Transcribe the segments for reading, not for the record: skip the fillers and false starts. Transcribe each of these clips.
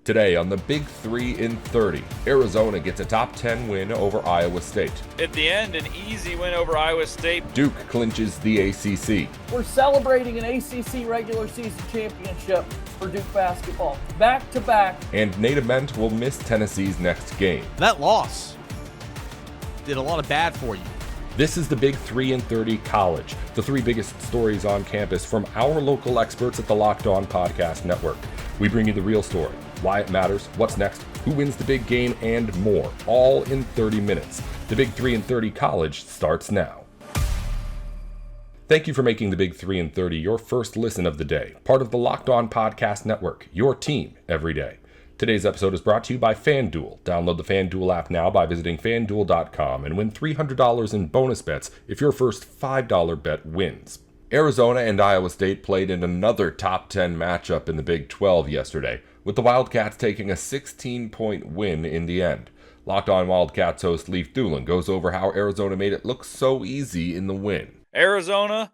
Today on the Big 3 in 30, Arizona gets a top 10 win over Iowa State. At the end, an easy win over Iowa State. Duke clinches the ACC. We're celebrating an ACC regular season championship for Duke basketball, back to back. And Nate Ament will miss Tennessee's next game. That loss did a lot of bad for you. This is the Big 3 in 30 College, the three biggest stories on campus from our local experts at the Locked On Podcast Network. We bring you the real story, why it matters, what's next, who wins the big game, and more, all in 30 minutes. The Big 3 in 30 College starts now. Thank you for making the Big 3 in 30 your first listen of the day, part of the Locked On Podcast Network, your team every day. Today's episode is brought to you by FanDuel. Download the FanDuel app now by visiting FanDuel.com and win $300 in bonus bets if your first $5 bet wins. Arizona and Iowa State played in another top 10 matchup in the Big 12 yesterday, with the Wildcats taking a 16-point win in the end. Locked On Wildcats host Leif Thulin goes over how Arizona made it look so easy in the win. Arizona,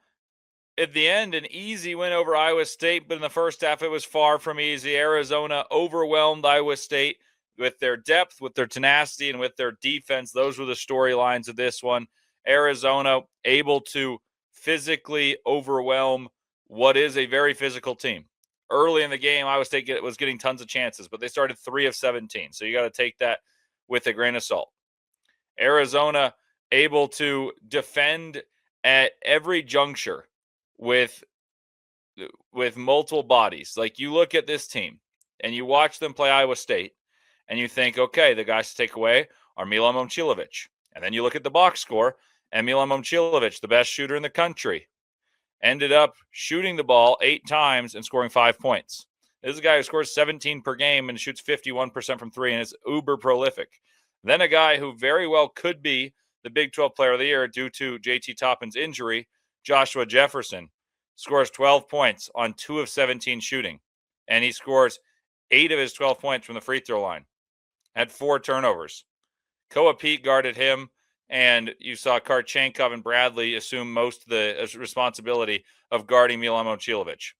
at the end, an easy win over Iowa State, but in the first half, it was far from easy. Arizona overwhelmed Iowa State with their depth, with their tenacity, and with their defense. Those were the storylines of this one. Arizona able to physically overwhelm what is a very physical team. Early in the game, Iowa State was getting tons of chances, but they started 3 of 17, so you got to take that with a grain of salt. Arizona able to defend at every juncture with multiple bodies. Like, you look at this team and you watch them play Iowa State and you think, okay, the guys to take away are Milan Momcilovic. And then you look at the box score, and Milan Momcilovic, the best shooter in the country, ended up shooting the ball 8 times and scoring 5 points. This is a guy who scores 17 per game and shoots 51% from 3 and is uber prolific. Then a guy who very well could be the Big 12 Player of the Year due to JT Toppin's injury, Joshua Jefferson, scores 12 points on 2 of 17 shooting, and he scores 8 of his 12 points from the free throw line. Had 4 turnovers. Koa Pete guarded him, and you saw Karchenkov and Bradley assume most of the responsibility of guarding Milan Momcilovic.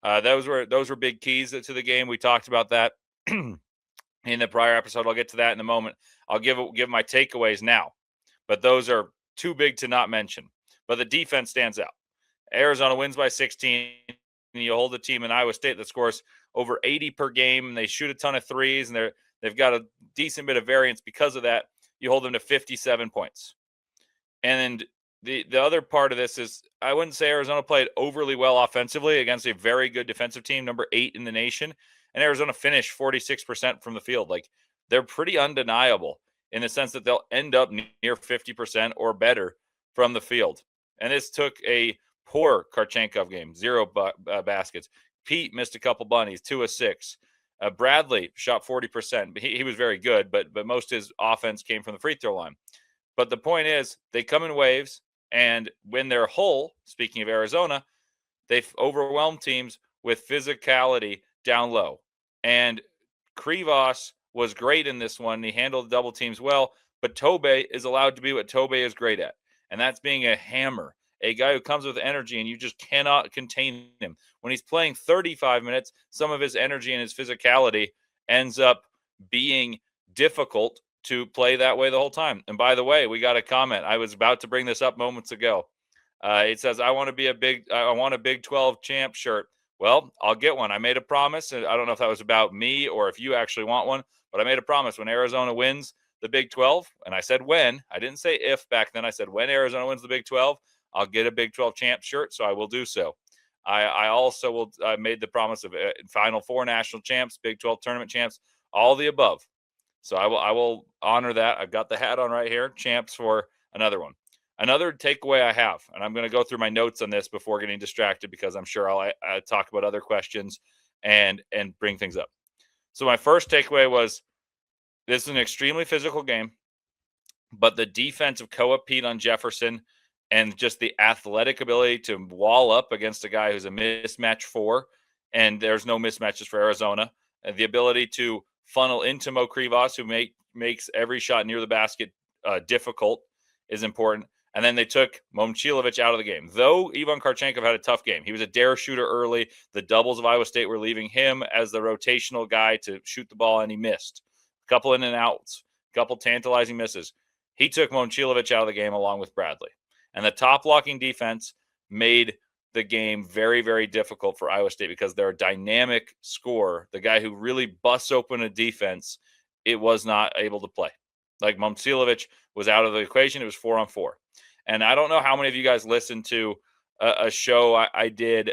Those were big keys to the game. We talked about that in the prior episode. I'll get to that in a moment. I'll give my takeaways now, but those are too big to not mention. But the defense stands out. Arizona wins by 16, and you hold a team in Iowa State that scores over 80 per game, and they shoot a ton of threes, and they've got a decent bit of variance because of that. You hold them to 57 points. And the other part of this is, I wouldn't say Arizona played overly well offensively against a very good defensive team, number 8 in the nation. And Arizona finished 46% from the field. Like, they're pretty undeniable in the sense that they'll end up near 50% or better from the field. And this took a poor Karchenkov game, 0 baskets. Pete missed a couple bunnies, 2 of 6. Bradley shot 40%. He was very good, but most of his offense came from the free throw line. But the point is, they come in waves, and when they're whole, speaking of Arizona, they've overwhelmed teams with physicality down low. And Krivas was great in this one. He handled the double teams well, but Tobe is allowed to be what Tobe is great at, and that's being a hammer, a guy who comes with energy, and you just cannot contain him. When he's playing 35 minutes, some of his energy and his physicality ends up being difficult to play that way the whole time. And by the way, we got a comment. I was about to bring this up moments ago. It says, I want a Big 12 champ shirt. Well, I'll get one. I made a promise. And I don't know if that was about me or if you actually want one, but I made a promise when Arizona wins the Big 12. And I said when. I didn't say if back then. I said when Arizona wins the Big 12, I'll get a Big 12 champ shirt. So I will do so. I also made the promise of Final Four national champs, Big 12 tournament champs, all the above. So I will honor that. I've got the hat on right here, champs for another one. Another takeaway I have, and I'm going to go through my notes on this before getting distracted because I'm sure I'll talk about other questions and bring things up. So my first takeaway was, this is an extremely physical game, but the defense of Koa Pete on Jefferson and just the athletic ability to wall up against a guy who's a mismatch 4, and there's no mismatches for Arizona, and the ability to funnel into Mo Krivas, who makes every shot near the basket difficult, is important. And then they took Momcilovic out of the game. Though Ivan Karchenkov had a tough game. He was a dare shooter early. The doubles of Iowa State were leaving him as the rotational guy to shoot the ball, and he missed. A couple in and outs, a couple tantalizing misses. He took Momcilovic out of the game along with Bradley. And the top blocking defense made the game very, very difficult for Iowa State because they're a dynamic scorer. The guy who really busts open a defense, it was not able to play. Like Momcilovic was out of the equation. It was 4-on-4. And I don't know how many of you guys listened to a show I did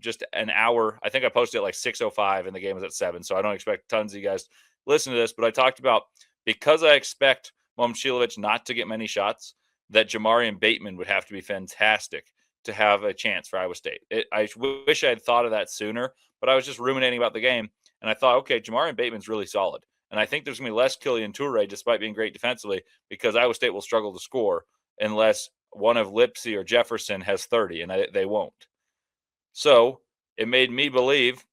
just an hour. I think I posted it like 6:05 and the game was at 7. So I don't expect tons of you guys to listen to this. But I talked about because I expect Momcilovic not to get many shots, that Jamarian Bateman would have to be fantastic to have a chance for Iowa State. I wish I had thought of that sooner, but I was just ruminating about the game. And I thought, okay, Jamarian Bateman's really solid. And I think there's going to be less Killian Toure, despite being great defensively, because Iowa State will struggle to score unless one of Lipsy or Jefferson has 30, and they won't. So it made me believe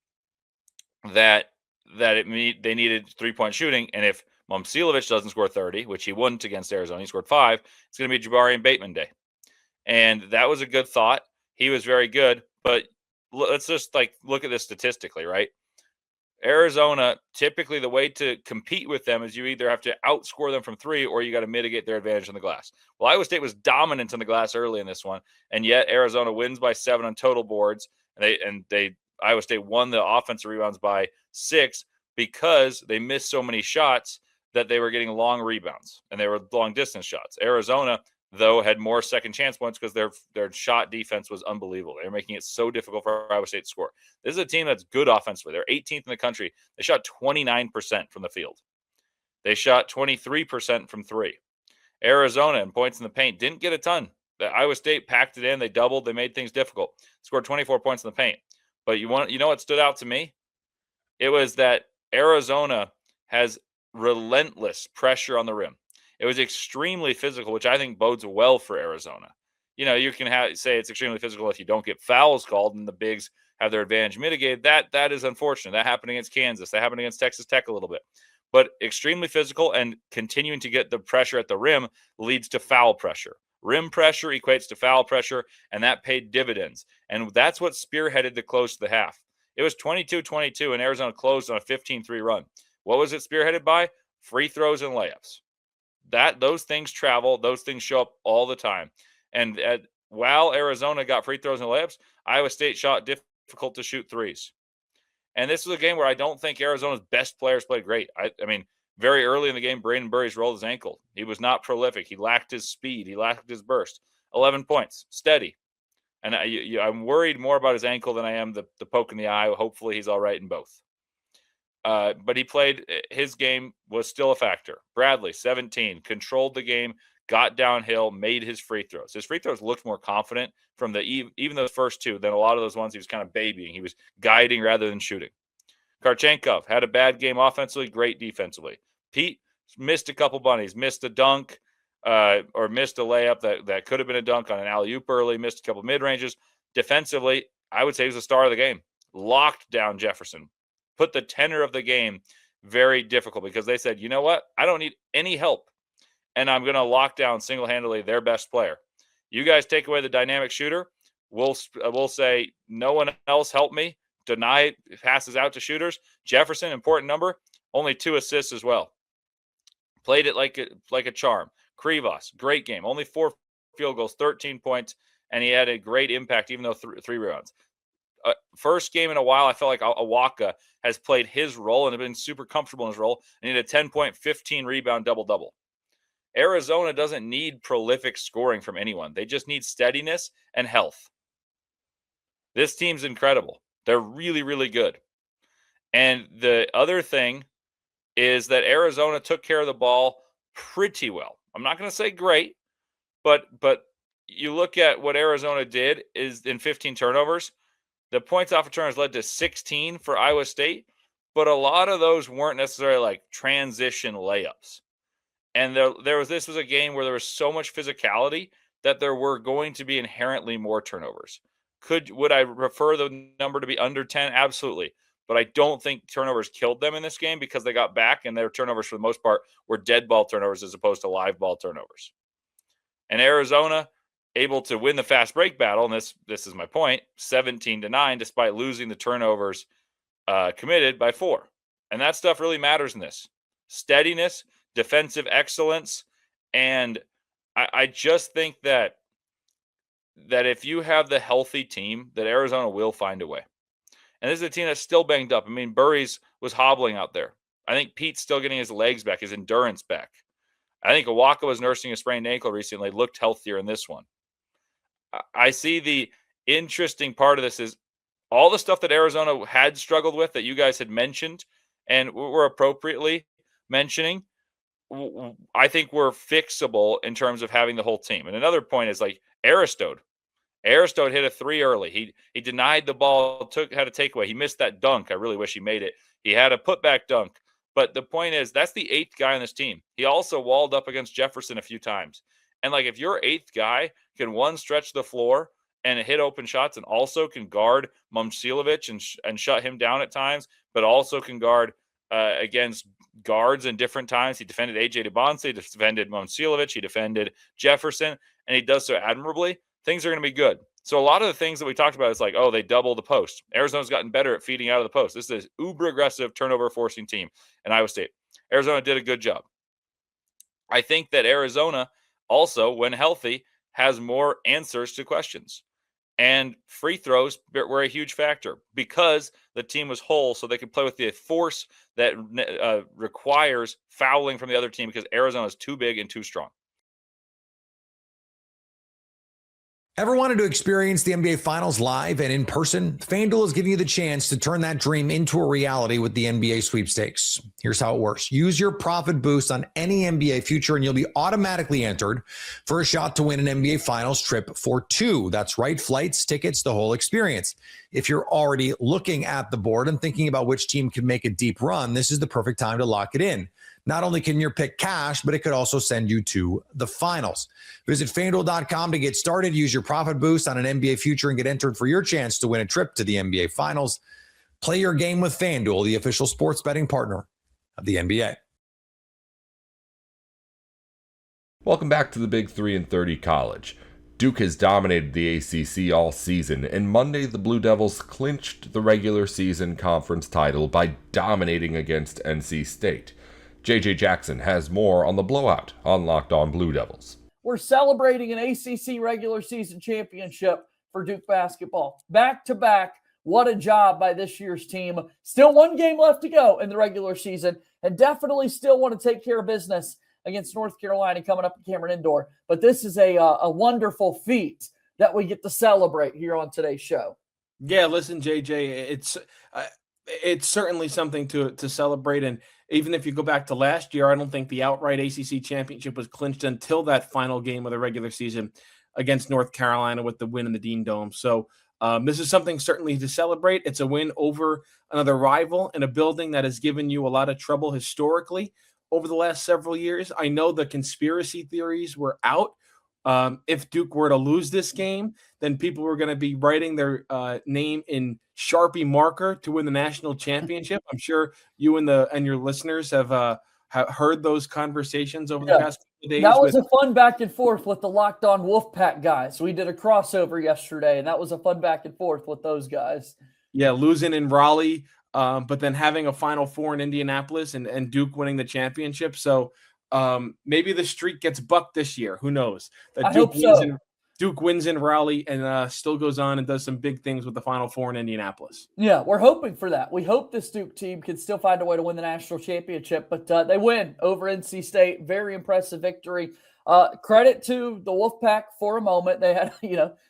that they needed 3-point shooting, and if Momcilovic doesn't score 30, which he wouldn't against Arizona, he scored 5, it's going to be Jamarian Bateman day. And that was a good thought. He was very good, but let's just look at this statistically, right? Arizona, typically the way to compete with them is you either have to outscore them from 3 or you got to mitigate their advantage on the glass. Well, Iowa State was dominant on the glass early in this one, and yet Arizona wins by 7 on total boards, and Iowa State won the offensive rebounds by 6 because they missed so many shots that they were getting long rebounds, and they were long distance shots. Arizona, though, had more second chance points because their shot defense was unbelievable. They were making it so difficult for Iowa State to score. This is a team that's good offensively. They're 18th in the country. They shot 29% from the field. They shot 23% from 3. Arizona, in points in the paint, didn't get a ton. The Iowa State packed it in. They doubled. They made things difficult. Scored 24 points in the paint. But you know what stood out to me? It was that Arizona has relentless pressure on the rim. It was extremely physical, which I think bodes well for Arizona. You know, you can say it's extremely physical if you don't get fouls called and the bigs have their advantage mitigated. That is unfortunate. That happened against Kansas. That happened against Texas Tech a little bit. But extremely physical and continuing to get the pressure at the rim leads to foul pressure. Rim pressure equates to foul pressure, and that paid dividends. And that's what spearheaded the close to the half. It was 22-22, and Arizona closed on a 15-3 run. What was it spearheaded by? Free throws and layups. Those things travel. Those things show up all the time. And while Arizona got free throws and layups, Iowa State shot difficult to shoot threes. And this was a game where I don't think Arizona's best players played great. I mean, very early in the game, Braden Burries rolled his ankle. He was not prolific. He lacked his speed. He lacked his burst. 11 points, steady. And I'm worried more about his ankle than I am the poke in the eye. Hopefully he's all right in both. But he played. His game was still a factor. Bradley, 17, controlled the game, got downhill, made his free throws. His free throws looked more confident from even those first 2 than a lot of those ones he was kind of babying. He was guiding rather than shooting. Karchenkov had a bad game offensively, great defensively. Pete missed a couple bunnies, missed a dunk or missed a layup that could have been a dunk on an alley-oop early, missed a couple mid-ranges. Defensively, I would say he was the star of the game. Locked down Jefferson. Put the tenor of the game very difficult because they said, you know what? I don't need any help. And I'm going to lock down single-handedly their best player. You guys take away the dynamic shooter. We'll say no one else help me. Deny passes out to shooters. Jefferson, important number, only 2 assists as well. Played it like a charm. Krivas, great game. Only 4 field goals, 13 points, and he had a great impact, even though 3 rebounds. First game in a while, I felt like Awaka has played his role and has been super comfortable in his role, and he had a 10-point, 15-rebound double-double. Arizona doesn't need prolific scoring from anyone. They just need steadiness and health. This team's incredible. They're really, really good. And the other thing is that Arizona took care of the ball pretty well. I'm not going to say great, but you look at what Arizona did is in 15 turnovers, the points off of turnovers led to 16 for Iowa State, but a lot of those weren't necessarily like transition layups. And this was a game where there was so much physicality that there were going to be inherently more turnovers. Would I prefer the number to be under 10? Absolutely. But I don't think turnovers killed them in this game because they got back and their turnovers for the most part were dead ball turnovers as opposed to live ball turnovers. And Arizona able to win the fast break battle, and this is my point, 17-9, despite losing the turnovers committed by 4. And that stuff really matters in this. Steadiness, defensive excellence, and I just think that if you have the healthy team, that Arizona will find a way. And this is a team that's still banged up. I mean, Burries was hobbling out there. I think Pete's still getting his legs back, his endurance back. I think Awaka was nursing a sprained ankle recently, looked healthier in this one. I see the interesting part of this is all the stuff that Arizona had struggled with that you guys had mentioned and were appropriately mentioning, I think we're fixable in terms of having the whole team. And another point is like Aristode hit a 3 early. He denied the ball, had a takeaway. He missed that dunk. I really wish he made it. He had a putback dunk. But the point is, that's the 8th guy on this team. He also walled up against Jefferson a few times. And like if your 8th guy can stretch the floor and hit open shots and also can guard Momcilovic and shut him down at times, but also can guard against guards in different times. He defended AJ DeBonce, he defended Momcilovic, he defended Jefferson, and he does so admirably. Things are going to be good. So a lot of the things that we talked about is like, oh, they double the post. Arizona's gotten better at feeding out of the post. This is an uber aggressive turnover forcing team in Iowa State. Arizona did a good job. I think that Arizona also, when healthy, has more answers to questions. And free throws were a huge factor because the team was whole, so they could play with the force that requires fouling from the other team because Arizona is too big and too strong. Ever wanted to experience the NBA Finals live and in person? FanDuel is giving you the chance to turn that dream into a reality with the NBA sweepstakes. Here's how it works. Use your profit boost on any NBA future and you'll be automatically entered for a shot to win an NBA Finals trip for 2. That's right, flights, tickets, the whole experience. If you're already looking at the board and thinking about which team can make a deep run, this is the perfect time to lock it in. Not only can your pick cash, but it could also send you to the finals. Visit FanDuel.com to get started. Use your profit boost on an NBA future and get entered for your chance to win a trip to the NBA Finals. Play your game with FanDuel, the official sports betting partner of the NBA. Welcome back to the Big 3 and 30 College. Duke has dominated the ACC all season, and Monday the Blue Devils clinched the regular season conference title by dominating against NC State. JJ Jackson has more on the blowout on Locked On Blue Devils. We're celebrating an ACC regular season championship for Duke basketball. Back-to-back, what a job by this year's team. Still 1 game left to go in the regular season, and definitely still want to take care of business against North Carolina coming up at Cameron Indoor. But this is a wonderful feat that we get to celebrate here on today's show. Yeah, listen, JJ, it's certainly something to celebrate. And even if you go back to last year, I don't think the outright ACC championship was clinched until that final game of the regular season against North Carolina with the win in the Dean Dome. So this is something certainly to celebrate. It's a win over another rival in a building that has given you a lot of trouble historically over the last several years. I know the conspiracy theories were out. If Duke were to lose this game, then people were going to be writing their name in Sharpie marker to win the national championship. I'm sure you and your listeners have heard those conversations over the past couple of days. That was a fun back and forth with the Locked On Wolfpack guys. We did a crossover yesterday, and that was a fun back and forth with those guys. Yeah, losing in Raleigh, but then having a Final Four in Indianapolis and Duke winning the championship. So maybe the streak gets bucked this year. Who knows? I hope so. Duke wins in Raleigh and still goes on and does some big things with the Final Four in Indianapolis. Yeah, we're hoping for that. We hope this Duke team can still find a way to win the national championship, but they win over NC State. Very impressive victory. Credit to the Wolfpack for a moment. They had,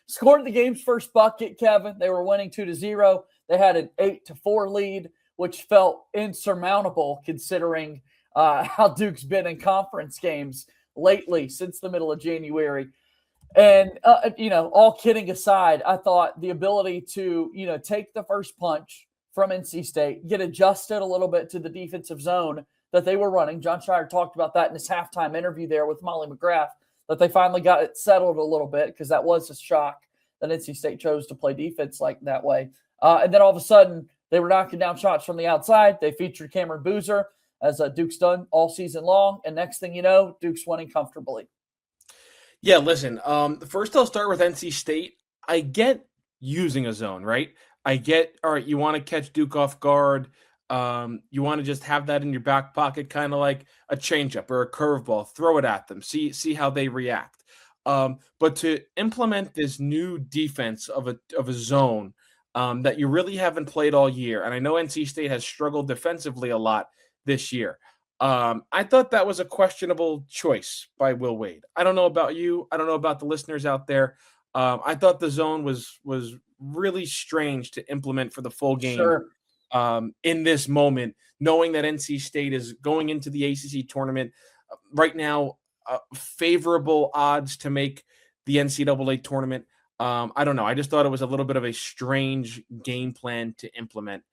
scored the game's first bucket, Kevin. They were winning 2-0. They had an 8-4 lead, which felt insurmountable considering how Duke's been in conference games lately since the middle of January. And, all kidding aside, I thought the ability to, take the first punch from NC State, get adjusted a little bit to the defensive zone that they were running. John Shire talked about that in his halftime interview there with Molly McGrath, that they finally got it settled a little bit because that was a shock that NC State chose to play defense like that way. And then all of a sudden, they were knocking down shots from the outside. They featured Cameron Boozer, as Duke's done all season long. And next thing you know, Duke's winning comfortably. Yeah, listen, first I'll start with NC State. I get using a zone, right? I get, all right, you want to catch Duke off guard. You want to just have that in your back pocket, kind of like a changeup or a curveball, throw it at them, see how they react. But to implement this new defense of a zone that you really haven't played all year, and I know NC State has struggled defensively a lot this year. I thought that was a questionable choice by Will Wade. I don't know about you. I don't know about the listeners out there. I thought the zone was really strange to implement for the full game. Sure. In this moment, knowing that NC State is going into the ACC tournament right now, favorable odds to make the NCAA tournament. I don't know. I just thought it was a little bit of a strange game plan to implement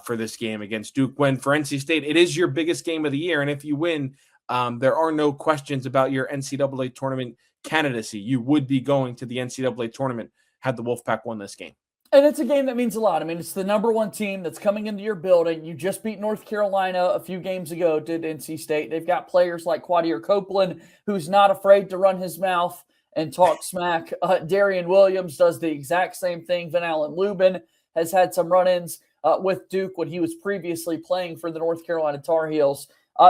for this game against Duke, when for NC State, it is your biggest game of the year. And if you win, there are no questions about your NCAA tournament candidacy. You would be going to the NCAA tournament had the Wolfpack won this game. And it's a game that means a lot. I mean, it's the number one team that's coming into your building. You just beat North Carolina a few games ago, did NC State. They've got players like Quadir Copeland, who's not afraid to run his mouth and talk smack. Darian Williams does the exact same thing. Van Allen Lubin has had some run-ins with Duke when he was previously playing for the North Carolina Tar Heels.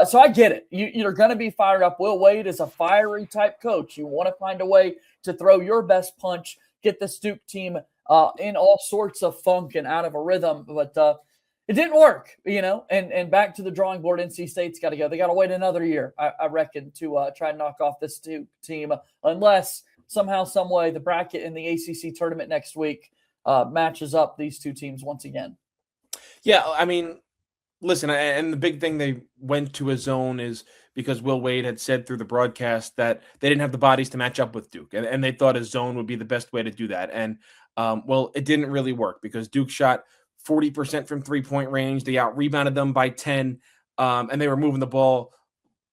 So I get it. You're going to be fired up. Will Wade is a fiery type coach. You want to find a way to throw your best punch, get this Duke team in all sorts of funk and out of a rhythm. But it didn't work, and back to the drawing board. NC State's got to go. They got to wait another year, I reckon, to try and knock off this Duke team, unless somehow, some way, the bracket in the ACC tournament next week matches up these two teams once again. Yeah, I mean, listen, and the big thing they went to a zone is because Will Wade had said through the broadcast that they didn't have the bodies to match up with Duke, and they thought a zone would be the best way to do that. And, well, it didn't really work because Duke shot 40% from three-point range. They out-rebounded them by 10, and they were moving the ball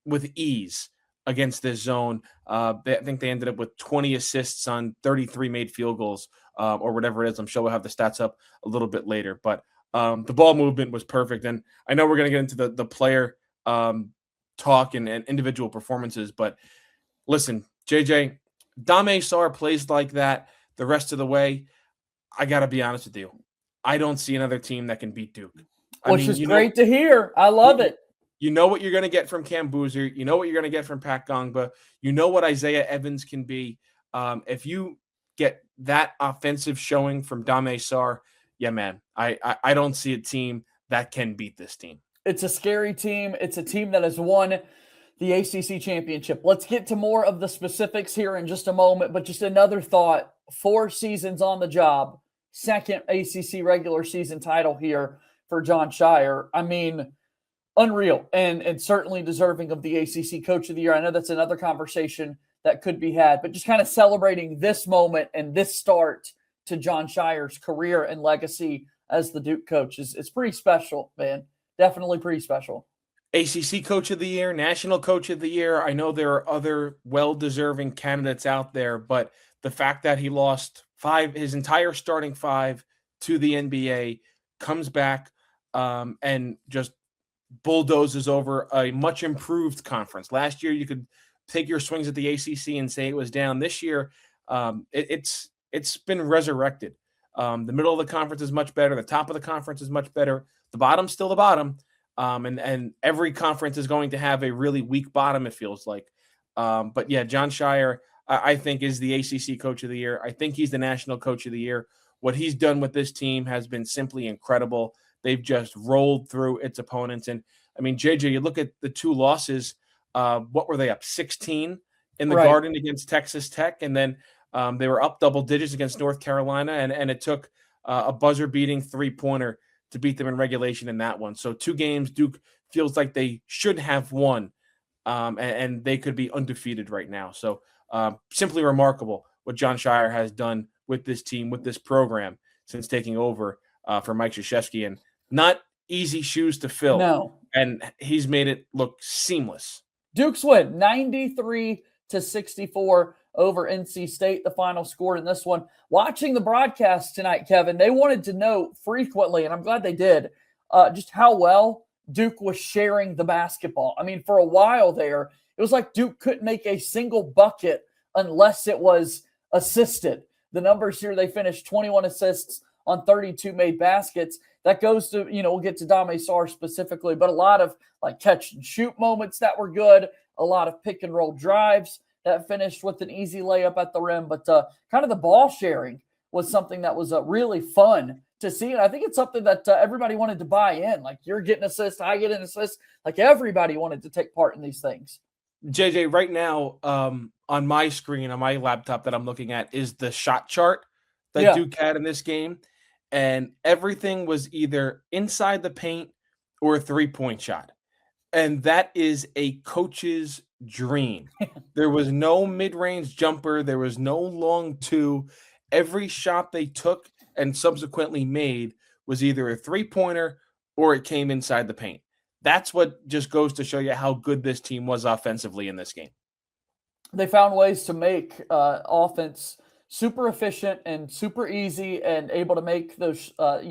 with ease against this zone. I think they ended up with 20 assists on 33 made field goals, or whatever it is. I'm sure we'll have the stats up a little bit later, but the ball movement was perfect. And I know we're going to get into the player talk and individual performances, but listen, JJ, Dame Sarr plays like that the rest of the way. I got to be honest with you. I don't see another team that can beat Duke. Which is great to hear. I love it. You know what you're going to get from Cam Boozer. You know what you're going to get from Pat Gongba. You know what Isaiah Evans can be. If you get that offensive showing from Dame Sarr, yeah, man, I don't see a team that can beat this team. It's a scary team. It's a team that has won the ACC championship. Let's get to more of the specifics here in just a moment, but just another thought. 4 seasons on the job, second ACC regular season title here for Jon Scheyer. I mean, unreal and certainly deserving of the ACC Coach of the Year. I know that's another conversation that could be had, but just kind of celebrating this moment and this start to Jon Scheyer's career and legacy as the Duke coach is pretty special, man. Definitely pretty special. ACC Coach of the Year, National Coach of the Year. I know there are other well-deserving candidates out there, but the fact that he lost his entire starting 5 to the NBA, comes back and just bulldozes over a much improved conference. Last year, you could take your swings at the ACC and say it was down. This year, it's been resurrected. The middle of the conference is much better. The top of the conference is much better. The bottom's still the bottom. And every conference is going to have a really weak bottom, it feels like. But yeah, Jon Scheyer, I think, is the ACC Coach of the Year. I think he's the National Coach of the Year. What he's done with this team has been simply incredible. They've just rolled through its opponents. And I mean, JJ, you look at the 2 losses. What were they up? 16 in the Garden against Texas Tech. And then they were up double digits against North Carolina. And it took a buzzer-beating 3-pointer to beat them in regulation in that one. So 2 games, Duke feels like they should have won, and they could be undefeated right now. So simply remarkable what Jon Scheyer has done with this team, with this program since taking over for Mike Krzyzewski. And not easy shoes to fill. No. And he's made it look seamless. Duke's win, 93-64 over NC State, the final score in this one. Watching the broadcast tonight, Kevin, they wanted to know frequently, and I'm glad they did, just how well Duke was sharing the basketball. I mean, for a while there, it was like Duke couldn't make a single bucket unless it was assisted. The numbers here, they finished 21 assists on 32 made baskets. That goes to, we'll get to Dame Sarr specifically, but a lot of like catch and shoot moments that were good, a lot of pick and roll drives that finished with an easy layup at the rim. But kind of the ball sharing was something that was really fun to see. And I think it's something that everybody wanted to buy in. Like, you're getting assists, I get an assist. Like, everybody wanted to take part in these things. JJ, right now on my screen, on my laptop that I'm looking at, is the shot chart that Duke had in this game. And everything was either inside the paint or a three-point shot. And that is a coach's dream. There was no mid-range jumper. There was no long two. Every shot they took and subsequently made was either a three-pointer or it came inside the paint. That's what just goes to show you how good this team was offensively in this game. They found ways to make offense super efficient and super easy and able to make those, a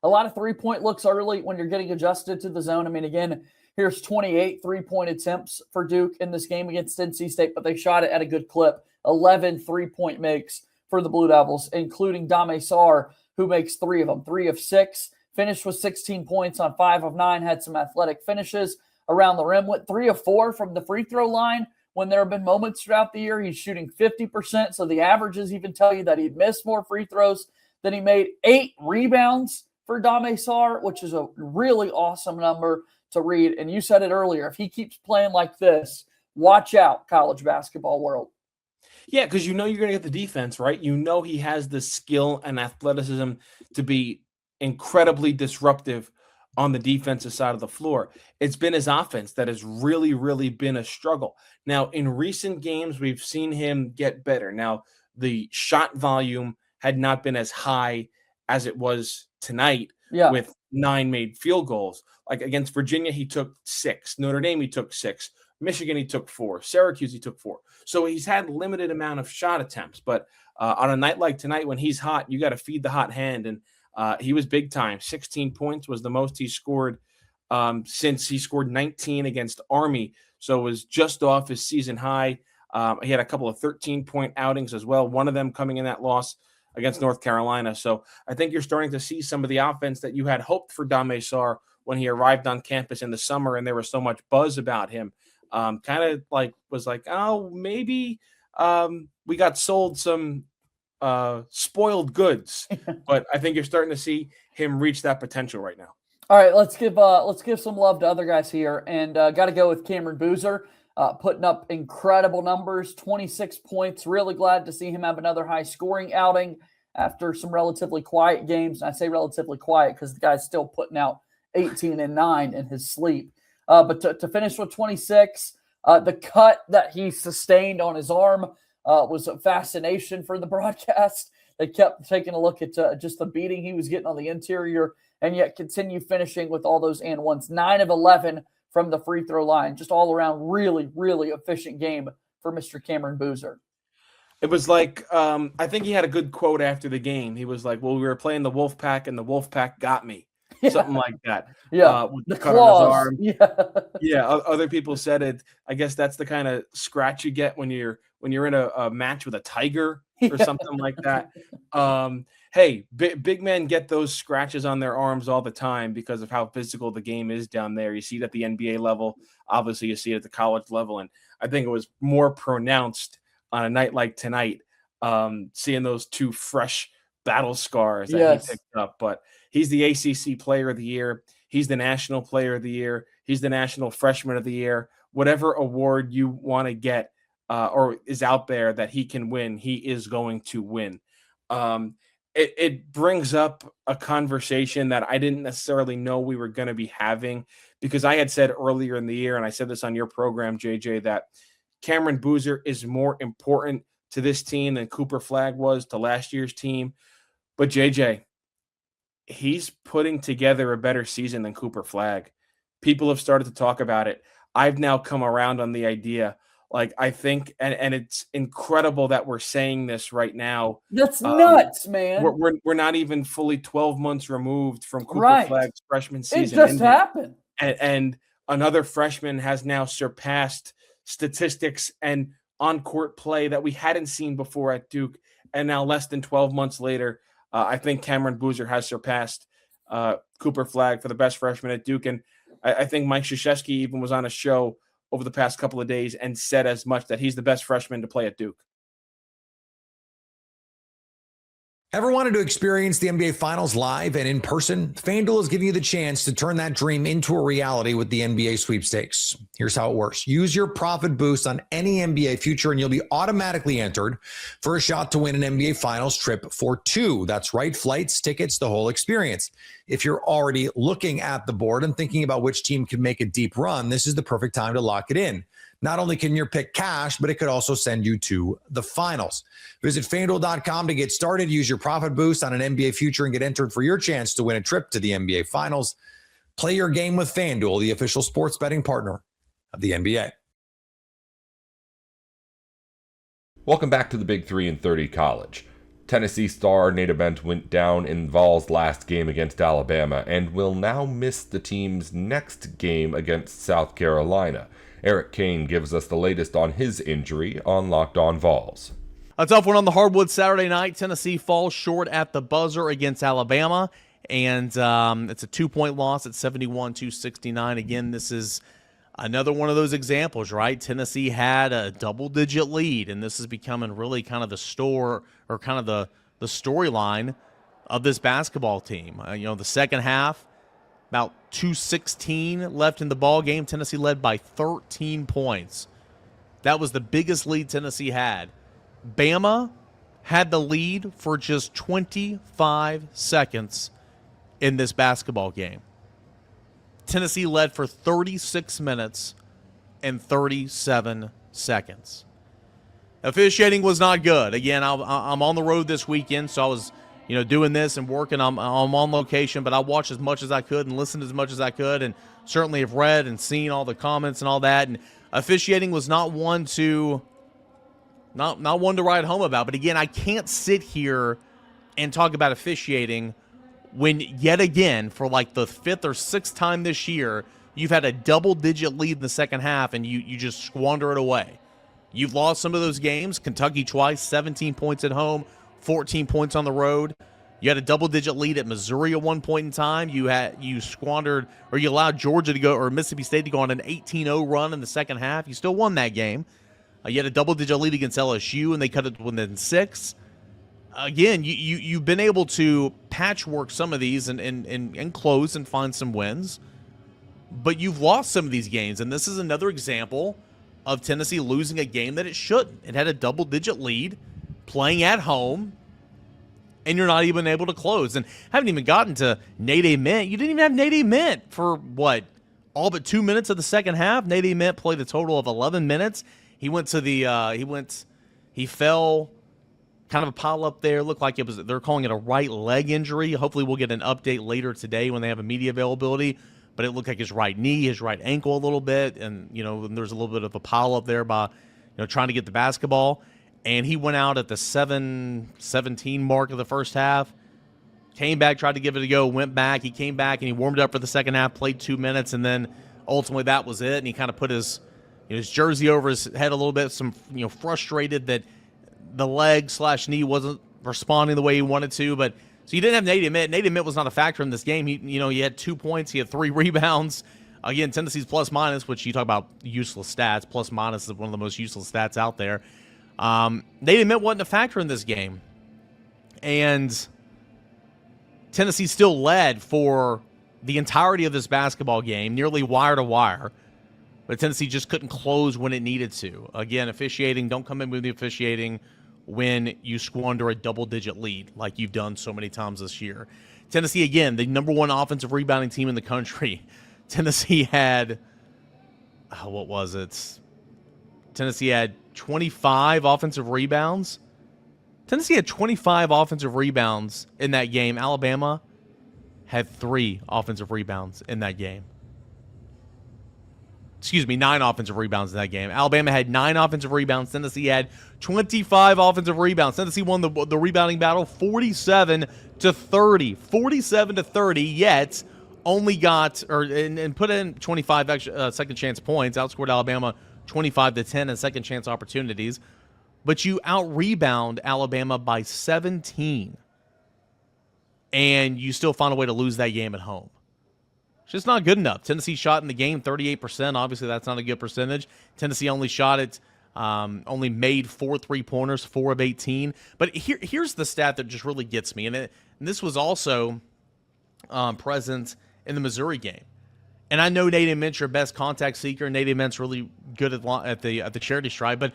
lot of three-point looks early when you're getting adjusted to the zone. I mean, again, here's 28 three-point attempts for Duke in this game against NC State, but they shot it at a good clip. 11 three-point makes for the Blue Devils, including Dame Sarr, who makes 3 of them, 3 of 6. Finished with 16 points on 5 of 9, had some athletic finishes around the rim, went 3 of 4 from the free throw line. When there have been moments throughout the year, he's shooting 50%. So the averages even tell you that he'd missed more free throws than he made. 8 rebounds for Dame Sarr, which is a really awesome number to read. And you said it earlier, if he keeps playing like this, watch out, college basketball world. Yeah, because you're going to get the defense, right? He has the skill and athleticism to be incredibly disruptive on the defensive side of the floor. It's been his offense that has really, really been a struggle. Now, in recent games, we've seen him get better. Now, the shot volume had not been as high as it was tonight with 9 made field goals. Like against Virginia, he took 6. Notre Dame, he took 6. Michigan, he took 4. Syracuse, he took 4. So he's had limited amount of shot attempts. But on a night like tonight, when he's hot, you got to feed the hot hand. And he was big time. 16 points was the most he scored since he scored 19 against Army. So it was just off his season high. He had a couple of 13-point outings as well, one of them coming in that loss against North Carolina. So I think you're starting to see some of the offense that you had hoped for Dame Sarr when he arrived on campus in the summer and there was so much buzz about him. Maybe we got sold some spoiled goods, but I think you're starting to see him reach that potential right now. All right, let's give some love to other guys here, and got to go with Cameron Boozer, putting up incredible numbers, 26 points. Really glad to see him have another high-scoring outing after some relatively quiet games. And I say relatively quiet because the guy's still putting out 18 and 9 in his sleep. But to finish with 26, the cut that he sustained on his arm was a fascination for the broadcast. They kept taking a look at just the beating he was getting on the interior and yet continue finishing with all those and ones. 9 of 11 from the free throw line. Just all around really, really efficient game for Mr. Cameron Boozer. It was like, I think he had a good quote after the game. He was like, well, we were playing the Wolfpack and the Wolfpack got me. Yeah. Something like that. Yeah. With the cut claws. on his arm. Yeah. Other people said it. I guess that's the kind of scratch you get when you're in a match with a tiger or something like that. Hey, big men get those scratches on their arms all the time because of how physical the game is down there. You see it at the NBA level. Obviously, you see it at the college level. And I think it was more pronounced on a night like tonight, seeing those 2 fresh battle scars that he picked up. But he's the ACC Player of the Year. He's the National Player of the Year. He's the National Freshman of the Year. Whatever award you want to get or is out there that he can win, he is going to win. It brings up a conversation that I didn't necessarily know we were going to be having, because I had said earlier in the year, and I said this on your program, JJ, that Cameron Boozer is more important to this team than Cooper Flagg was to last year's team. But JJ, he's putting together a better season than Cooper Flagg. People have started to talk about it. I've now come around on the idea. Like, I think, and it's incredible that we're saying this right now. That's nuts, man. We're not even fully 12 months removed from Cooper Flagg's freshman season. It just happened. And another freshman has now surpassed statistics and on-court play that we hadn't seen before at Duke. And now less than 12 months later, I think Cameron Boozer has surpassed Cooper Flagg for the best freshman at Duke. And I think Mike Krzyzewski even was on a show over the past couple of days and said as much, that he's the best freshman to play at Duke. Ever wanted to experience the NBA Finals live and in person? FanDuel is giving you the chance to turn that dream into a reality with the NBA sweepstakes. Here's how it works. Use your profit boost on any NBA future and you'll be automatically entered for a shot to win an NBA Finals trip for two. That's right, flights, tickets, the whole experience. If you're already looking at the board and thinking about which team can make a deep run, this is the perfect time to lock it in. Not only can your pick cash, but it could also send you to the finals. Visit FanDuel.com to get started. Use your profit boost on an NBA future and get entered for your chance to win a trip to the NBA Finals. Play your game with FanDuel, the official sports betting partner of the NBA. Welcome back to the Big 3 in 30 College. Tennessee star Nate Ament went down in Vol's last game against Alabama and will now miss the team's next game against South Carolina. Eric Kane gives us the latest on his injury on Locked On Vols. A tough one on the hardwood Saturday night. Tennessee falls short at the buzzer against Alabama, and it's a 2-point loss at 71-69. Again, this is another one of those examples, right? Tennessee had a double-digit lead, and this is becoming really kind of the storyline of this basketball team. The second half, about 2:16 left in the ball game. Tennessee led by 13 points. That was the biggest lead Tennessee had. Bama had the lead for just 25 seconds in this basketball game. Tennessee led for 36 minutes and 37 seconds. Officiating was not good. Again, I'm on the road this weekend, so I was doing this and working. I'm on location, but I watched as much as I could and listened as much as I could, and certainly have read and seen all the comments and all that. And officiating was not one to write home about. But again, I can't sit here and talk about officiating when yet again, for like the 5th or 6th time this year, you've had a double-digit lead in the second half and you just squander it away. You've lost some of those games. Kentucky twice, 17 points at home, 14 points on the road. You had a double-digit lead at Missouri at one point in time. You squandered, or you allowed Georgia to go, or Mississippi State to go on an 18-0 run in the second half. You still won that game. You had a double-digit lead against LSU, and they cut it within 6. Again, you've been able to patchwork some of these and close and find some wins, but you've lost some of these games, and this is another example of Tennessee losing a game that it shouldn't. It had a double-digit lead, playing at home, and you're not even able to close. And haven't even gotten to Nate Ament. You didn't even have Nate Ament for, all but 2 minutes of the second half. Nate Ament played a total of 11 minutes. He went to he fell, kind of a pile up there. Looked like they're calling it a right leg injury. Hopefully we'll get an update later today when they have a media availability. But it looked like his right knee, his right ankle a little bit. And, there's a little bit of a pile up there by, trying to get the basketball. And he went out at the 7:17 mark of the first half. Came back, tried to give it a go, went back. He came back and he warmed up for the second half, played 2 minutes, and then ultimately that was it. And he kind of put his jersey over his head a little bit, frustrated that the leg/knee wasn't responding the way he wanted to. But so you didn't have Nate Ament. Nate Ament was not a factor in this game. He had 2 points. He had 3 rebounds. Again, Tennessee's plus-minus, which you talk about useless stats. Plus-minus is one of the most useless stats out there. Nate Ament wasn't a factor in this game. And Tennessee still led for the entirety of this basketball game, nearly wire to wire. But Tennessee just couldn't close when it needed to. Again, officiating, don't come in with the officiating when you squander a double-digit lead like you've done so many times this year. Tennessee, again, the number 1 offensive rebounding team in the country. Tennessee had, Tennessee had 25 offensive rebounds. Tennessee had 25 offensive rebounds in that game. Alabama had 3 offensive rebounds in that game. 9 offensive rebounds in that game. Alabama had 9 offensive rebounds. Tennessee had 25 offensive rebounds. Tennessee won the rebounding battle 47-30. 47-30, yet only got, and put in 25 extra second chance points, outscored Alabama 25-10 and second chance opportunities, but you out-rebound Alabama by 17, and you still found a way to lose that game at home. It's just not good enough. Tennessee shot in the game 38%. Obviously, that's not a good percentage. Tennessee only shot it, only made 4 3-pointers, 4 of 18. But here's the stat that just really gets me, and this was also present in the Missouri game. And I know Nate Ament's your best contact seeker. Nate Ament's really good at the charity stripe, but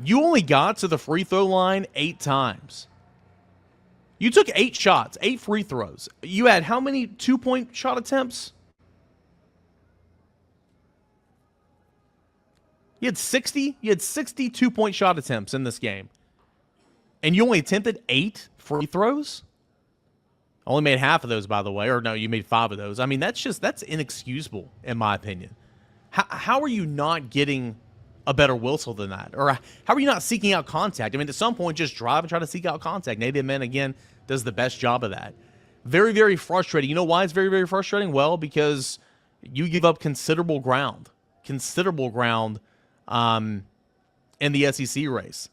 you only got to the free throw line 8 times. You took 8 shots, 8 free throws. You had how many 2-point shot attempts? You had 60 2-point shot attempts in this game. And you only attempted 8 free throws? Only made half of those, by the way. Or no, you made 5 of those. I mean, that's inexcusable, in my opinion. How are you not getting a better whistle than that? Or how are you not seeking out contact? I mean, at some point, just drive and try to seek out contact. Nate Ament, again, does the best job of that. Very, very frustrating. You know why it's very, very frustrating? Well, because you give up considerable ground in the SEC race.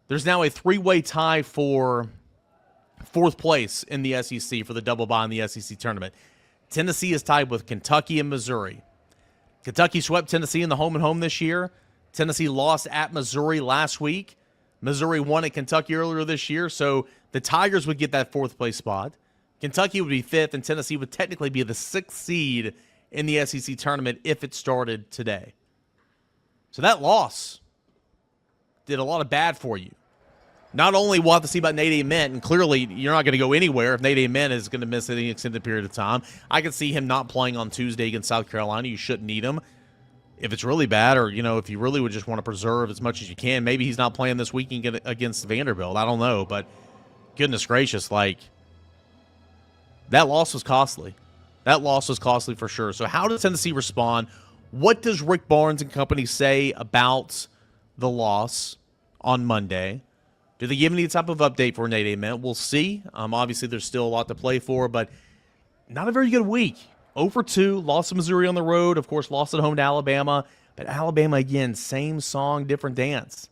There's now a 3-way tie for 4th place in the SEC for the double bye in the SEC tournament. Tennessee is tied with Kentucky and Missouri. Kentucky swept Tennessee in the home-and-home this year. Tennessee lost at Missouri last week. Missouri won at Kentucky earlier this year, so the Tigers would get that 4th place spot. Kentucky would be 5th, and Tennessee would technically be the 6th seed in the SEC tournament if it started today. So that loss did a lot of bad for you. Not only we'll have to see about Nate Ament, and clearly you're not going to go anywhere if Nate Ament is going to miss any extended period of time. I can see him not playing on Tuesday against South Carolina. You shouldn't need him. If it's really bad, or, if you really would just want to preserve as much as you can, maybe he's not playing this weekend against Vanderbilt. I don't know, but goodness gracious, that loss was costly. That loss was costly for sure. So how does Tennessee respond? What does Rick Barnes and company say about the loss on Monday? Do they give any type of update for Nate Ament? We'll see. Obviously, there's still a lot to play for, but not a very good week. 0-2, lost to Missouri on the road. Of course, lost at home to Alabama. But Alabama, again, same song, different dance.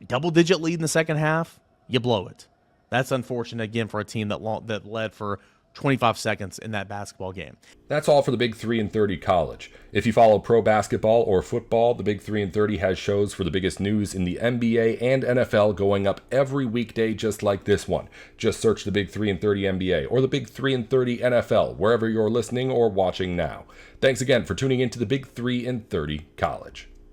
Double-digit lead in the second half, you blow it. That's unfortunate, again, for a team that led for 25 seconds in that basketball game. That's all for the Big 3 and 30 college. If you follow pro basketball or football, the Big 3 and 30 has shows for the biggest news in the NBA and NFL going up every weekday just like this one. Just search the Big 3 and 30 NBA or the Big 3 and 30 NFL wherever you're listening or watching now. Thanks again for tuning in to the Big 3 and 30 college.